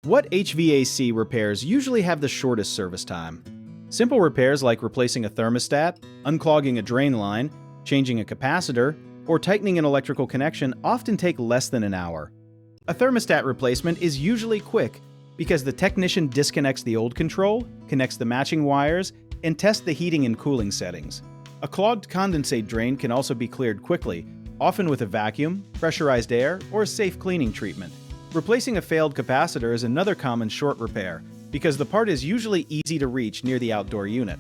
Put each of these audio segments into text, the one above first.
What HVAC repairs usually have the shortest service time? Simple repairs like replacing a thermostat, unclogging a drain line, changing a capacitor, or tightening an electrical connection often take less than an hour. A thermostat replacement is usually quick because the technician disconnects the old control, connects the matching wires, and tests the heating and cooling settings. A clogged condensate drain can also be cleared quickly, often with a vacuum, pressurized air, or a safe cleaning treatment. Replacing a failed capacitor is another common short repair because the part is usually easy to reach near the outdoor unit.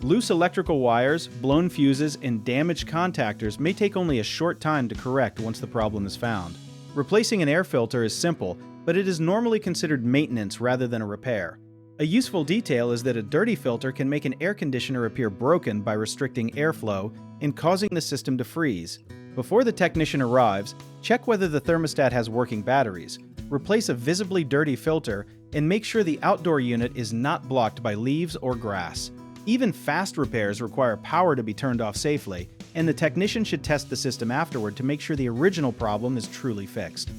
Loose electrical wires, blown fuses, and damaged contactors may take only a short time to correct once the problem is found. Replacing an air filter is simple, but it is normally considered maintenance rather than a repair. A useful detail is that a dirty filter can make an air conditioner appear broken by restricting airflow and causing the system to freeze. Before the technician arrives, check whether the thermostat has working batteries, replace a visibly dirty filter, and make sure the outdoor unit is not blocked by leaves or grass. Even fast repairs require power to be turned off safely, and the technician should test the system afterward to make sure the original problem is truly fixed.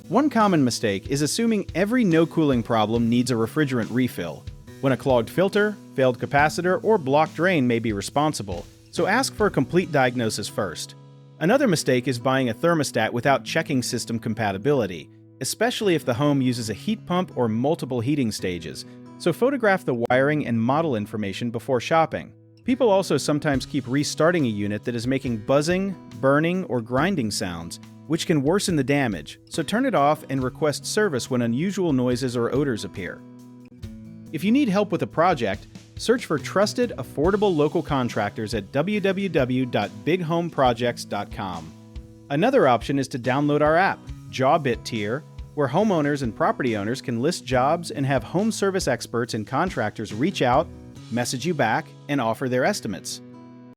One common mistake is assuming every no-cooling problem needs a refrigerant refill, when a clogged filter, failed capacitor, or blocked drain may be responsible, so ask for a complete diagnosis first. Another mistake is buying a thermostat without checking system compatibility, especially if the home uses a heat pump or multiple heating stages, so photograph the wiring and model information before shopping. People also sometimes keep restarting a unit that is making buzzing, burning, or grinding sounds, which can worsen the damage, so turn it off and request service when unusual noises or odors appear. If you need help with a project, search for trusted, affordable local contractors at www.bighomeprojects.com. Another option is to download our app, Jobit Tier, where homeowners and property owners can list jobs and have home service experts and contractors reach out, message you back, and offer their estimates.